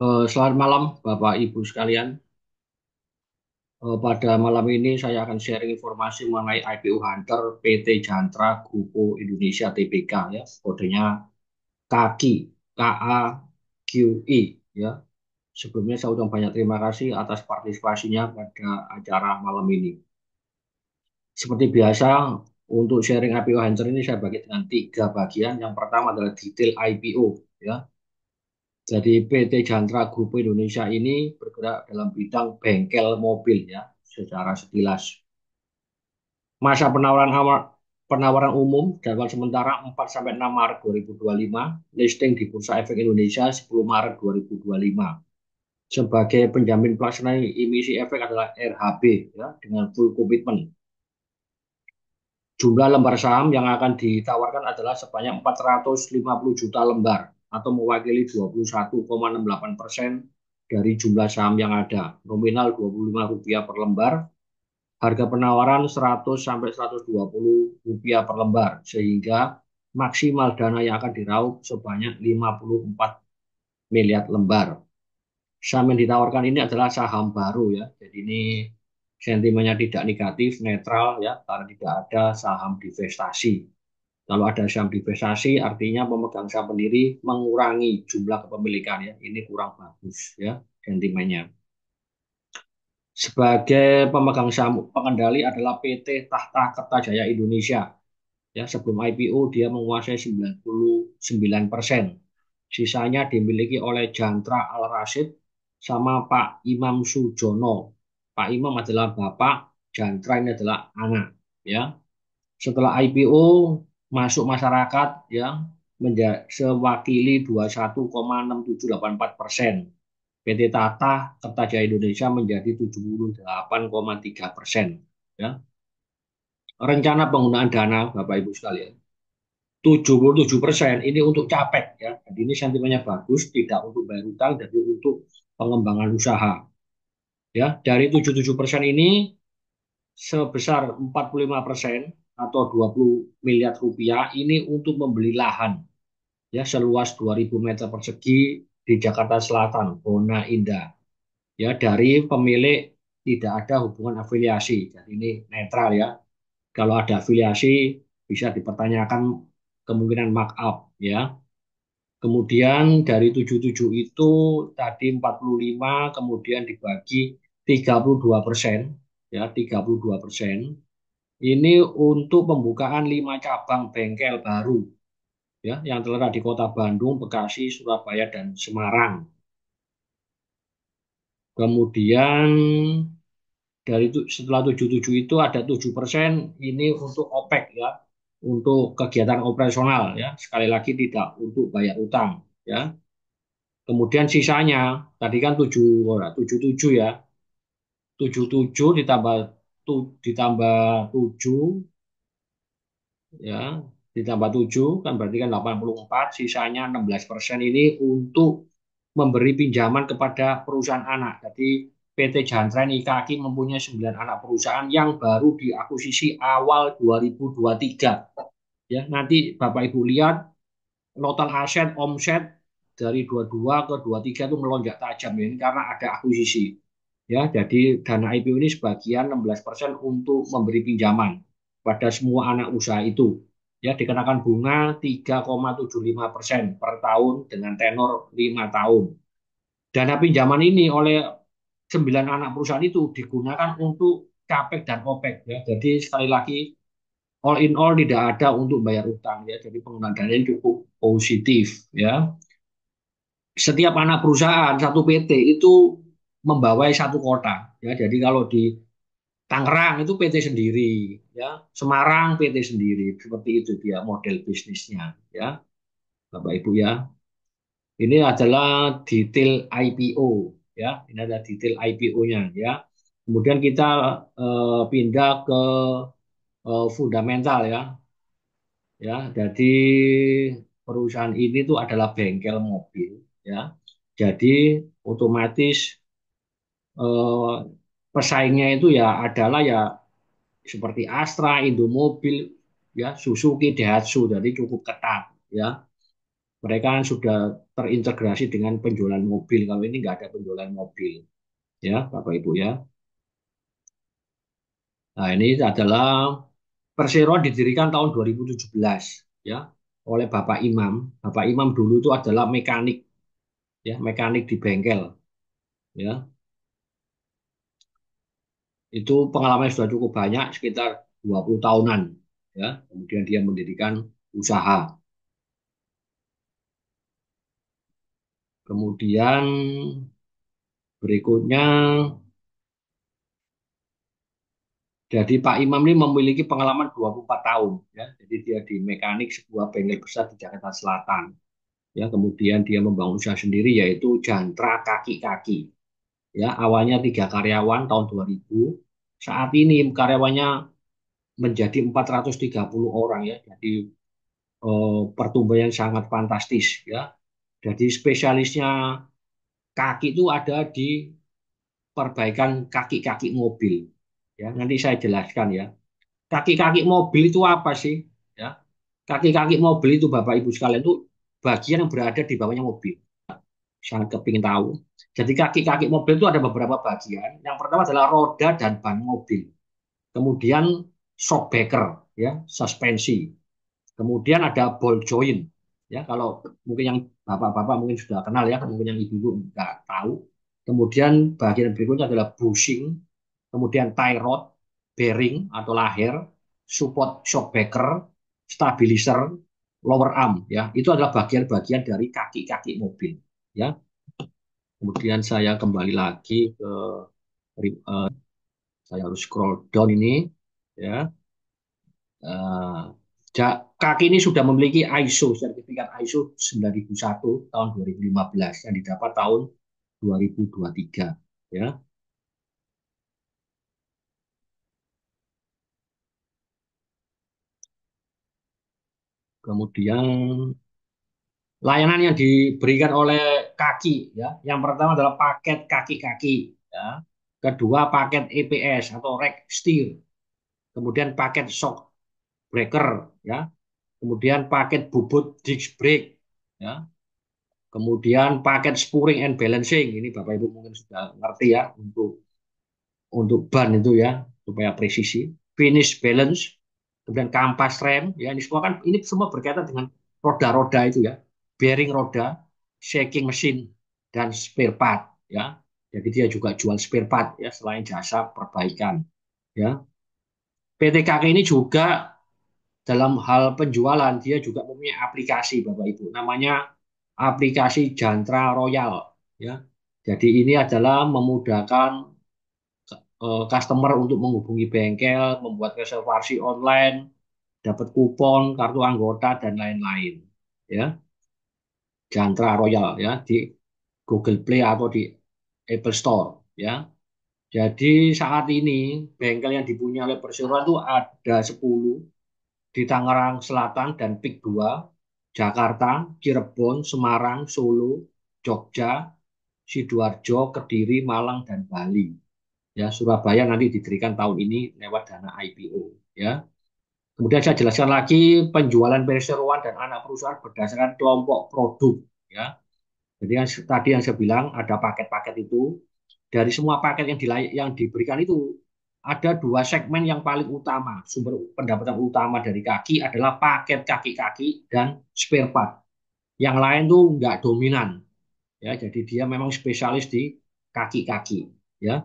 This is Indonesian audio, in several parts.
Selamat malam, Bapak Ibu sekalian. Pada malam ini saya akan sharing informasi mengenai IPO Hunter PT Jantra Grupo Indonesia Tbk ya, kodenya KAKI, KAQI ya. Sebelumnya saya ucapkan banyak terima kasih atas partisipasinya pada acara malam ini. Seperti biasa, untuk sharing IPO Hunter ini saya bagi dengan tiga bagian. Yang pertama adalah detail IPO ya. Jadi PT Jantra Grupo Indonesia ini bergerak dalam bidang bengkel mobil ya, secara sekilas. Masa penawaran umum jadwal sementara 4 sampai 6 Maret 2025, listing di Bursa Efek Indonesia 10 Maret 2025. Sebagai penjamin pelaksana emisi efek adalah RHB ya, dengan full komitmen. Jumlah lembar saham yang akan ditawarkan adalah sebanyak 450 juta lembar atau mewakili 21,68% dari jumlah saham yang ada. Nominal Rp25 per lembar, harga penawaran 100 sampai Rp120 per lembar, sehingga maksimal dana yang akan diraup sebanyak 54 miliar lembar. Saham yang ditawarkan ini adalah saham baru ya. Jadi ini sentimennya tidak negatif, netral ya, karena tidak ada saham divestasi. Kalau ada saham divestasi, artinya pemegang saham pendiri mengurangi jumlah kepemilikan ya. Ini kurang bagus ya sentimennya. Sebagai pemegang saham pengendali adalah PT Tahta Kertajaya Indonesia. Ya, sebelum IPO dia menguasai 99%. Sisanya dimiliki oleh Jantra Al Rasyid sama Pak Imam Sujono. Pak Imam adalah bapak, Jantra ini adalah anak. Ya, setelah IPO masuk masyarakat ya sewakili 21,6784%. PT Tata Kertajaya Indonesia menjadi 78,3%. Ya. Rencana penggunaan dana Bapak Ibu sekalian. 77% ini untuk capek ya. Jadi ini sentimennya bagus, tidak untuk bayar utang, tapi untuk pengembangan usaha. Ya, dari 77% ini sebesar 45% atau 20 miliar rupiah ini untuk membeli lahan ya seluas 2.000 meter persegi di Jakarta Selatan, Bona Indah. Ya, dari pemilik tidak ada hubungan afiliasi. Jadi ini netral ya. Kalau ada afiliasi bisa dipertanyakan kemungkinan markup ya. Kemudian dari 77 itu tadi 45 kemudian dibagi 32%, ya 32%. Ini untuk pembukaan 5 cabang bengkel baru ya yang terletak di Kota Bandung, Bekasi, Surabaya dan Semarang. Kemudian dari itu setelah 77 itu ada 7% ini untuk OPEC ya, untuk kegiatan operasional ya. Sekali lagi tidak untuk bayar utang ya. Kemudian sisanya tadi kan 77 ya. 77 ditambah 7 ya, ditambah 7 kan berarti kan 84, sisanya 16% ini untuk memberi pinjaman kepada perusahaan anak. Jadi PT Jantra Nikaki mempunyai 9 anak perusahaan yang baru diakuisisi awal 2023. Ya, nanti Bapak Ibu lihat total aset omset dari 22 ke 23 itu melonjak tajam ini karena ada akuisisi. Ya, jadi dana IPO ini sebagian 16% untuk memberi pinjaman pada semua anak usaha itu. Ya, dikenakan bunga 3,75% per tahun dengan tenor 5 tahun. Dana pinjaman ini oleh 9 anak perusahaan itu digunakan untuk CAPEX dan OPEX ya. Jadi sekali lagi all in all tidak ada untuk bayar utang ya. Jadi penggunaan dana ini cukup positif ya. Setiap anak perusahaan satu PT itu membawai satu kota ya. Jadi kalau di Tangerang itu PT sendiri ya, Semarang PT sendiri. Seperti itu dia model bisnisnya ya, Bapak Ibu ya. Ini adalah detail IPO ya. Ini adalah detail IPO-nya ya. Kemudian kita pindah ke fundamental ya. Ya, jadi perusahaan ini tuh adalah bengkel mobil ya. Jadi otomatis eh, pesaingnya itu ya adalah ya seperti Astra, Indomobil, ya Suzuki, Daihatsu, jadi cukup ketat ya. Mereka kan sudah terintegrasi dengan penjualan mobil. Kalau ini nggak ada penjualan mobil, ya Bapak Ibu ya. Nah, ini adalah Perseroan didirikan tahun 2017 ya oleh Bapak Imam. Bapak Imam dulu itu adalah mekanik ya, mekanik di bengkel ya. Itu pengalaman sudah cukup banyak sekitar 20 tahunan ya. Kemudian dia mendirikan usaha. Kemudian berikutnya jadi Pak Imam ini memiliki pengalaman 24 tahun ya. Jadi dia di mekanik sebuah bengkel besar di Jakarta Selatan. Ya, kemudian dia membangun usaha sendiri yaitu Jantra Kaki-Kaki. Ya, awalnya 3 karyawan tahun 2000. Saat ini karyawannya menjadi 430 orang ya. Jadi pertumbuhan yang sangat fantastis ya. Jadi spesialisnya kaki itu ada di perbaikan kaki-kaki mobil. Ya, nanti saya jelaskan ya. Kaki-kaki mobil itu apa sih? Ya, kaki-kaki mobil itu Bapak Ibu sekalian itu bagian yang berada di bawahnya mobil. Sangat kepingin tahu. Jadi kaki-kaki mobil itu ada beberapa bagian. Yang pertama adalah roda dan ban mobil. Kemudian shockbreaker, ya, suspensi. Kemudian ada ball joint. Ya, kalau mungkin yang bapak-bapak mungkin sudah kenal ya, mungkin yang ibu-ibu nggak tahu. Kemudian bagian berikutnya adalah bushing, kemudian tie rod, bearing atau lahir, support shockbreaker, stabilizer, lower arm. Ya, itu adalah bagian-bagian dari kaki-kaki mobil. Ya, kemudian saya kembali lagi ke saya harus scroll down ini. Ya, Eh, kaki ini sudah memiliki ISO, sertifikat ISO 9001 tahun 2015 yang didapat tahun 2023. Ya. Kemudian layanan yang diberikan oleh kaki, ya. Yang pertama adalah paket kaki-kaki, ya. Kedua paket EPS atau rack steer. Kemudian paket shock breaker, ya. Kemudian paket bubut disc brake, ya. Kemudian paket spurring and balancing. Ini Bapak Ibu mungkin sudah ngerti ya untuk ban itu ya supaya presisi. Finish balance, kemudian kampas rem. Ya ini semua kan ini semua berkaitan dengan roda-roda itu ya. Bearing roda, shaking mesin dan spare part ya. Jadi dia juga jual spare part ya selain jasa perbaikan ya. PT KK ini juga dalam hal penjualan dia juga mempunyai aplikasi Bapak Ibu namanya aplikasi Jantra Royal ya. Jadi ini adalah memudahkan customer untuk menghubungi bengkel, membuat reservasi online, dapat kupon, kartu anggota dan lain-lain. Ya, Jantra Royal ya di Google Play atau di Apple Store ya. Jadi saat ini bengkel yang dipunyai oleh Perseroan itu ada 10 di Tangerang Selatan dan PIK 2, Jakarta, Cirebon, Semarang, Solo, Jogja, Sidoarjo, Kediri, Malang, dan Bali. Ya, Surabaya nanti didirikan tahun ini lewat dana IPO. Ya. Kemudian saya jelaskan lagi penjualan perseroan dan anak perusahaan berdasarkan kelompok produk. Ya. Jadi yang tadi yang saya bilang ada paket-paket itu dari semua paket yang diberikan itu ada dua segmen yang paling utama sumber pendapatan utama dari kaki adalah paket kaki-kaki dan spare part. Yang lain tuh nggak dominan ya. Jadi dia memang spesialis di kaki-kaki ya.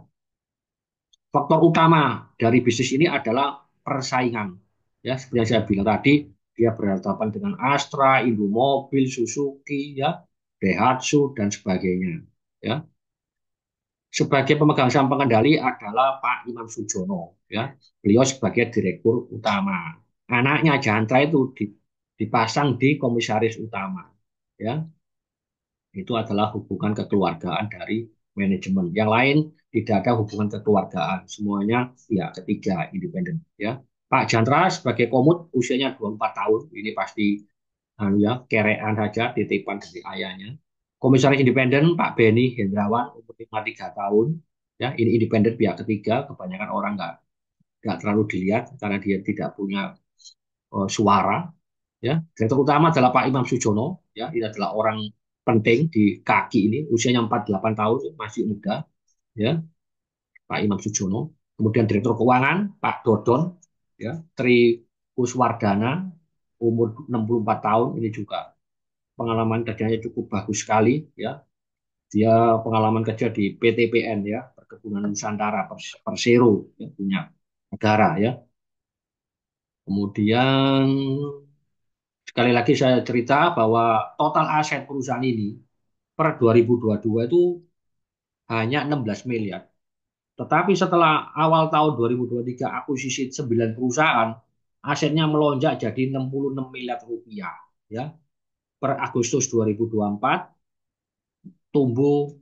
Faktor utama dari bisnis ini adalah persaingan. Ya, seperti yang saya bilang tadi, dia berhadapan dengan Astra, Indomobil, Suzuki, ya, Daihatsu dan sebagainya. Ya, sebagai pemegang saham pengendali adalah Pak Imam Sujono. Ya, beliau sebagai direktur utama. Anaknya Jantra itu dipasang di komisaris utama. Ya, itu adalah hubungan kekeluargaan dari manajemen. Yang lain tidak ada hubungan kekeluargaan, semuanya pihak ketiga independen. Ya, Pak Chandra sebagai komut usianya 24 tahun, ini pasti ya kerean saja titipan dari ayahnya. Komisaris independen Pak Beni Hendrawan umur 53 tahun, ya ini independen pihak ketiga, kebanyakan orang nggak terlalu dilihat karena dia tidak punya suara. Ya, direktur utama adalah Pak Imam Sujono. Ya, ini adalah orang penting di kaki ini, usianya 48 tahun, masih muda. Ya, Pak Imam Sujono. Kemudian direktur keuangan Pak Dodon. Ya, Tri Kuswardana, umur 64 tahun, ini juga pengalaman kerjanya cukup bagus sekali. Ya, dia pengalaman kerja di PTPN, ya, Perkebunan Nusantara Persero, ya, punya negara, ya. Kemudian sekali lagi saya cerita bahwa total aset perusahaan ini per 2022 itu hanya 16 miliar. Tetapi setelah awal tahun 2023 akuisisi 9 perusahaan, asetnya melonjak jadi 66 miliar rupiah. Ya, per Agustus 2024 tumbuh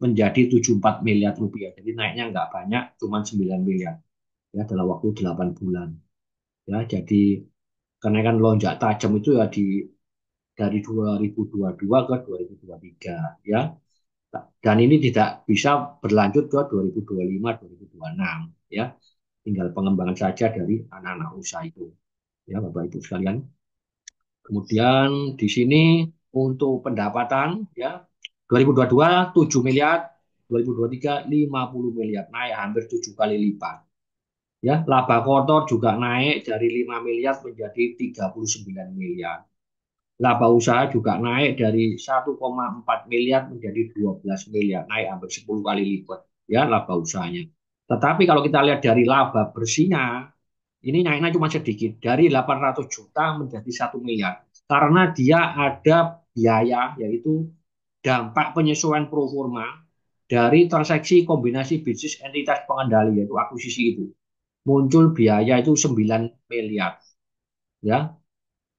menjadi 74 miliar rupiah. Jadi naiknya nggak banyak, cuma 9 miliar, ya, dalam waktu 8 bulan. Ya, jadi kenaikan lonjak tajam itu ya dari 2022 ke 2023, ya. Dan ini tidak bisa berlanjut ke 2025, 2026, ya. Tinggal pengembangan saja dari anak-anak usaha itu, ya, Bapak Ibu sekalian. Kemudian di sini untuk pendapatan, ya, 2022 7 miliar, 2023 50 miliar, naik hampir 7 kali lipat. Ya, laba kotor juga naik dari 5 miliar menjadi 39 miliar. Laba usaha juga naik dari 1,4 miliar menjadi 12 miliar, naik hampir 10 kali lipat, ya, laba usahanya. Tetapi kalau kita lihat dari laba bersihnya, ini naiknya cuma sedikit, dari 800 juta menjadi 1 miliar. Karena dia ada biaya, yaitu dampak penyesuaian pro forma dari transaksi kombinasi bisnis entitas pengendali, yaitu akuisisi itu. Muncul biaya itu 9 miliar. Ya,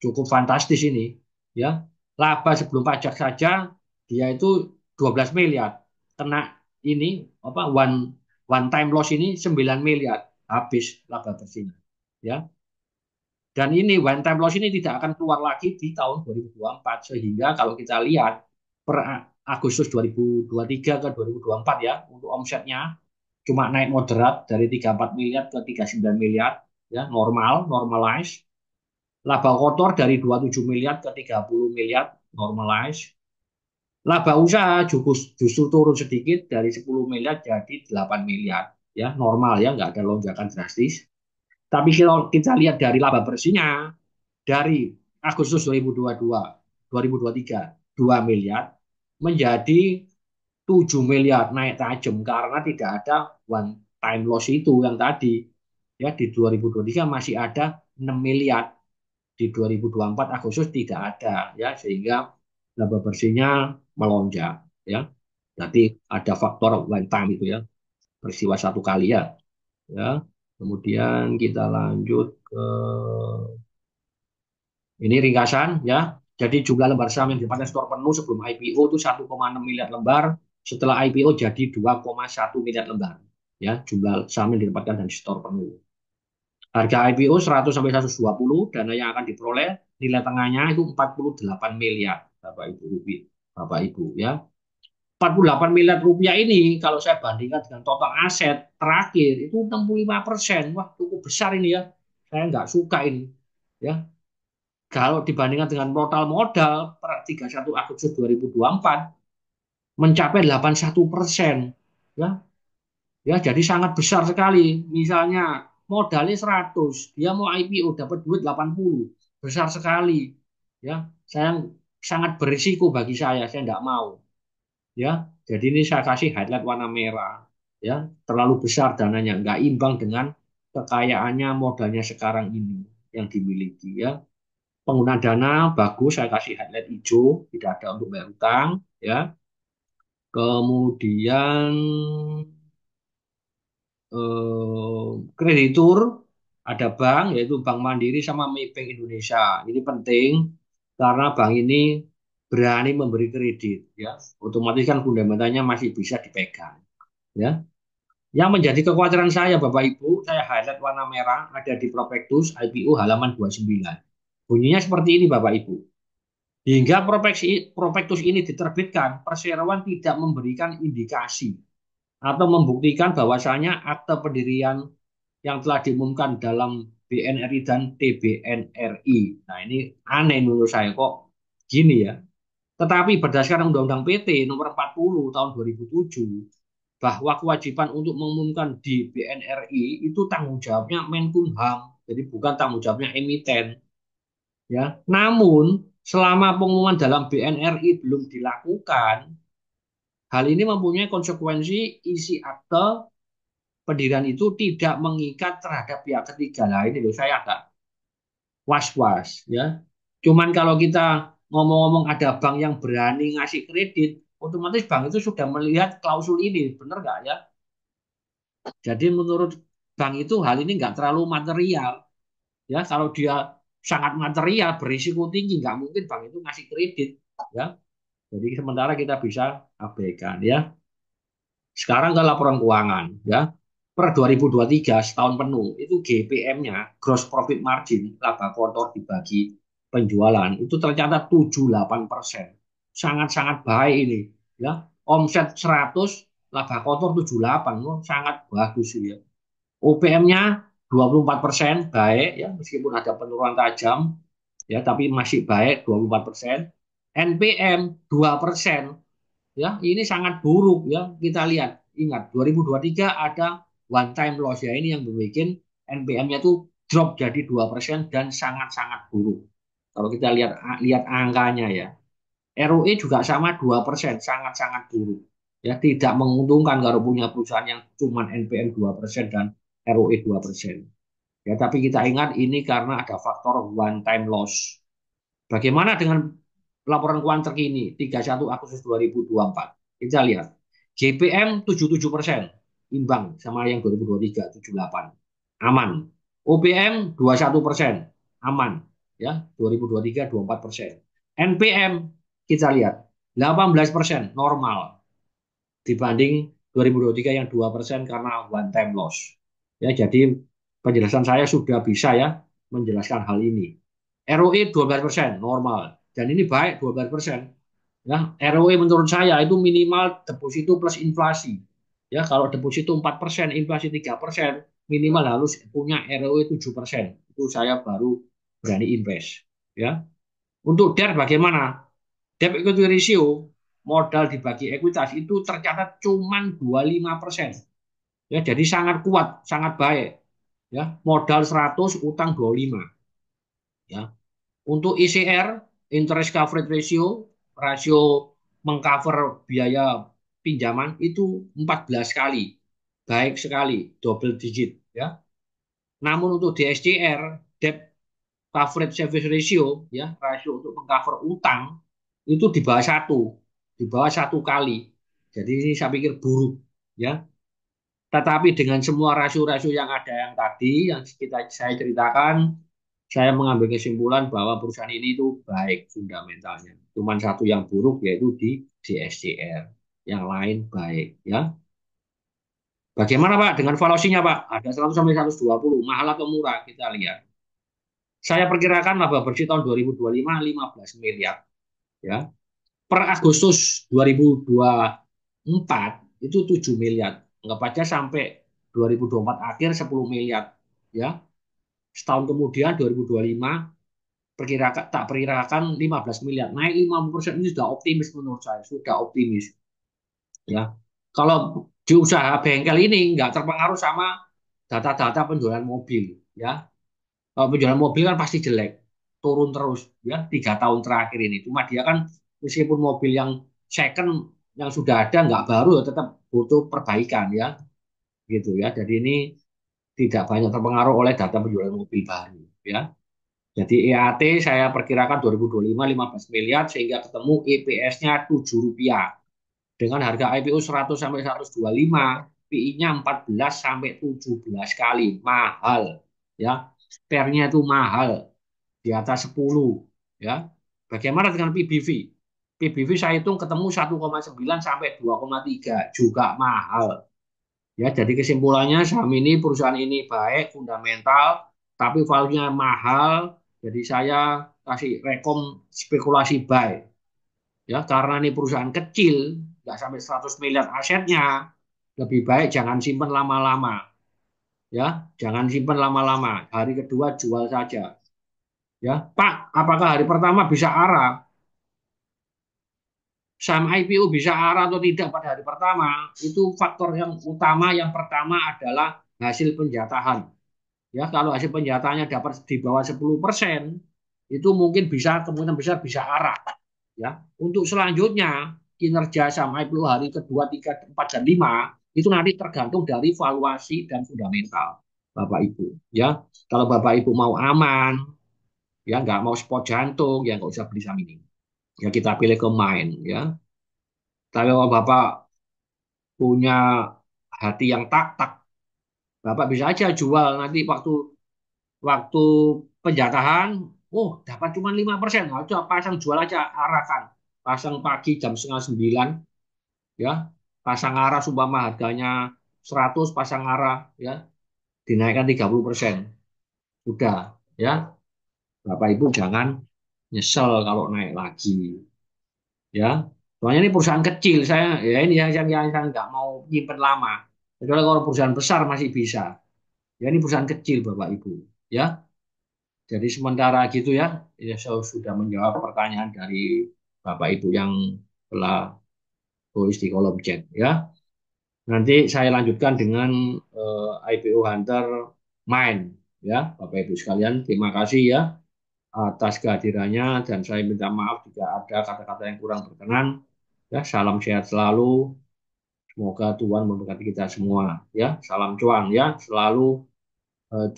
cukup fantastis ini. Ya, laba sebelum pajak saja dia itu 12 miliar. Kena ini apa one time loss ini 9 miliar, habis laba bersihnya. Ya. Dan ini one time loss ini tidak akan keluar lagi di tahun 2024, sehingga kalau kita lihat per Agustus 2023 ke 2024, ya, untuk omsetnya cuma naik moderat dari 34 miliar ke 39 miliar, ya, normal, normalize. Laba kotor dari 27 miliar ke 30 miliar, normalize. Laba usaha justru turun sedikit dari 10 miliar jadi 8 miliar, ya, normal, ya, nggak ada lonjakan drastis. Tapi kalau kita lihat dari laba bersihnya, dari Agustus 2022, 2023 2 miliar menjadi 7 miliar, naik tajam karena tidak ada one time loss itu yang tadi. Ya, di 2023 masih ada 6 miliar, di 2024 Agustus tidak ada, ya, sehingga laba bersihnya melonjak, ya. Jadi ada faktor one time itu, ya, peristiwa satu kali, ya. Ya. Kemudian kita lanjut ke ini ringkasan, ya. Jadi jumlah lembar saham yang ditempatkan store penuh sebelum IPO itu 1,6 miliar lembar, setelah IPO jadi 2,1 miliar lembar. Ya, jumlah saham yang ditempatkan dan store penuh. Harga IPO 100 sampai 120, dana yang akan diperoleh nilai tengahnya itu 48 miliar, Bapak Ibu rupiah. Bapak Ibu, ya. 48 miliar rupiah ini kalau saya bandingkan dengan total aset terakhir itu 65%. Wah, cukup besar ini, ya. Saya nggak suka ini. Ya, kalau dibandingkan dengan total modal per 31 Agustus 2024 mencapai 81%. Ya, ya, jadi sangat besar sekali. Misalnya modalnya 100, dia mau IPO dapat duit 80, besar sekali. Ya, saya sangat berisiko bagi saya tidak mau. Ya, jadi ini saya kasih highlight warna merah. Ya, terlalu besar dananya, nggak imbang dengan kekayaannya modalnya sekarang ini yang dimiliki, ya. Penggunaan dana bagus, saya kasih highlight hijau, tidak ada untuk bayar utang, ya. Kemudian kreditur ada bank, yaitu Bank Mandiri sama Maybank Indonesia. Ini penting karena bank ini berani memberi kredit, ya. Otomatis kan fundamentalnya masih bisa dipegang, ya. Yang menjadi kekhawatiran saya, Bapak Ibu, saya highlight warna merah ada di prospektus IPO halaman 29. Bunyinya seperti ini, Bapak Ibu. Hingga prospektus ini diterbitkan, perseroan tidak memberikan indikasi atau membuktikan bahwasanya akte pendirian yang telah diumumkan dalam BNRI dan TBNRI. Nah, ini aneh menurut saya kok gini ya. Tetapi berdasarkan Undang-Undang PT nomor 40 tahun 2007 bahwa kewajiban untuk mengumumkan di BNRI itu tanggung jawabnya Menkumham, jadi bukan tanggung jawabnya emiten, ya. Namun selama pengumuman dalam BNRI belum dilakukan, hal ini mempunyai konsekuensi isi akte pendirian itu tidak mengikat terhadap pihak ketiga. Nah, ini loh saya agak was-was ya. Cuman kalau kita ngomong-ngomong ada bank yang berani ngasih kredit, otomatis bank itu sudah melihat klausul ini, benar nggak ya? Jadi menurut bank itu hal ini nggak terlalu material ya. Kalau dia sangat material, berisiko tinggi, nggak mungkin bank itu ngasih kredit ya. Jadi sementara kita bisa abaikan ya. Sekarang ke laporan keuangan ya. Per 2023 setahun penuh itu GPM-nya, gross profit margin, laba kotor dibagi penjualan itu tercatat 78%. Sangat-sangat baik ini ya. Omset 100, laba kotor 78, oh, sangat bagus ya. OPM-nya 24% baik ya, meskipun ada penurunan tajam ya, tapi masih baik 24%. NPM 2%. Ya, ini sangat buruk ya. Kita lihat, ingat 2023 ada one time loss ya, ini yang membuat NPM-nya itu drop jadi 2% dan sangat-sangat buruk. Kalau kita lihat lihat angkanya ya. ROE juga sama 2%, sangat-sangat buruk. Ya, tidak menguntungkan kalau punya perusahaan yang cuma NPM 2% dan ROE 2%. Ya, tapi kita ingat ini karena ada faktor one time loss. Bagaimana dengan laporan keuangan terkini 31 Agustus 2024? Kita lihat GPM 77%, imbang sama yang 2023 78, aman. OPM 21%, aman ya, 2023 24%. NPM kita lihat 18%, normal dibanding 2023 yang 2% karena one time loss. Ya, jadi penjelasan saya sudah bisa ya menjelaskan hal ini. ROE 12%, normal. Dan ini baik 12%. Ya, ROE menurut saya itu minimal deposito plus inflasi. Ya, kalau deposito 4%, inflasi 3%, minimal harus punya ROE 7%. Itu saya baru berani invest. Ya. Untuk debt bagaimana? Debt equity ratio modal dibagi ekuitas itu tercatat cuma 25%. Ya, jadi sangat kuat, sangat baik. Ya, modal 100, utang 25. Ya. Untuk ICR, interest coverage ratio, rasio mengcover biaya pinjaman itu 14 kali. Baik sekali, double digit ya. Namun untuk DSCR, debt coverage service ratio ya, rasio untuk mengcover utang itu di bawah satu kali. Jadi ini saya pikir buruk ya. Tetapi dengan semua rasio-rasio yang ada yang tadi yang saya ceritakan, saya mengambil kesimpulan bahwa perusahaan ini itu baik fundamentalnya. Cuman satu yang buruk yaitu di DSCR. Yang lain baik ya. Bagaimana Pak dengan valuasinya Pak? Ada 100 sampai 120, mahal atau murah? Kita lihat. Saya perkirakan laba bersih tahun 2025 15 miliar ya. Per Agustus 2024 itu 7 miliar. Anggap aja sampai 2024 akhir 10 miliar ya. Setahun kemudian 2025 tak perkirakan 15 miliar. Naik 50% ini sudah optimis menurut saya, sudah optimis ya. Kalau di usaha bengkel ini nggak terpengaruh sama data-data penjualan mobil ya. Kalau penjualan mobil kan pasti jelek, turun terus ya 3 tahun terakhir ini. Cuma dia kan meskipun mobil yang second yang sudah ada nggak baru ya tetap butuh perbaikan ya gitu ya. Jadi ini tidak banyak terpengaruh oleh data penjualan mobil baru ya. Jadi EAT saya perkirakan 2025 15 miliar sehingga ketemu EPS-nya Rp7 dengan harga IPO 100 sampai 125, PI-nya 14 sampai 17 kali, mahal ya. Pernya itu mahal di atas 10 ya. Bagaimana dengan PBV? PBV saya hitung ketemu 1,9 sampai 2,3 juga mahal. Ya, jadi kesimpulannya saham ini perusahaan ini baik fundamental tapi value-nya mahal. Jadi saya kasih rekom spekulasi buy. Ya, karena ini perusahaan kecil, nggak sampai 100 miliar asetnya, lebih baik jangan simpan lama-lama. ya. Jangan simpan lama-lama. Hari kedua jual saja, ya. Pak, apakah hari pertama bisa arah? Saham IPO bisa arah atau tidak pada hari pertama? Itu faktor yang utama. Yang pertama adalah hasil penjatahan. Ya, kalau hasil penjatahannya dapat di bawah 10%, itu mungkin bisa, kemungkinan besar bisa arah. Ya, untuk selanjutnya kinerja saham IPO hari kedua, tiga, empat, dan lima itu nanti tergantung dari valuasi dan fundamental Bapak Ibu. Ya, kalau Bapak Ibu mau aman, ya nggak mau spot jantung, ya nggak usah beli saham ini. Ya kita pilih ke main, ya. Tapi kalau Bapak punya hati yang tak-tak, Bapak bisa aja jual nanti waktu waktu penjatahan, oh dapat cuma 5%. Nah, coba pasang jual aja, arahkan. Pasang pagi jam setengah 9, ya. Pasang arah sumpama harganya 100, pasang arah, ya. Dinaikkan 30%. Udah, ya. Bapak Ibu jangan nyesel kalau naik lagi, ya. Soalnya ini perusahaan kecil, saya ya ini yang saya nggak mau nyimpen lama. Kecuali kalau perusahaan besar masih bisa. Ya ini perusahaan kecil Bapak Ibu, ya. Jadi sementara gitu ya, ya saya sudah menjawab pertanyaan dari Bapak Ibu yang telah tulis di kolom chat, ya. Nanti saya lanjutkan dengan IPO Hunter Main, ya. Bapak Ibu sekalian, terima kasih ya atas kehadirannya, dan saya minta maaf jika ada kata-kata yang kurang berkenan. Ya, salam sehat selalu. Semoga Tuhan memberkati kita semua, ya. Salam cuan, ya. Selalu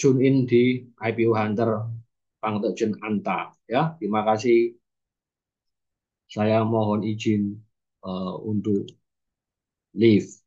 tune in di IPO Hunter Kang Tejen Anta, ya. Terima kasih. Saya mohon izin untuk leave.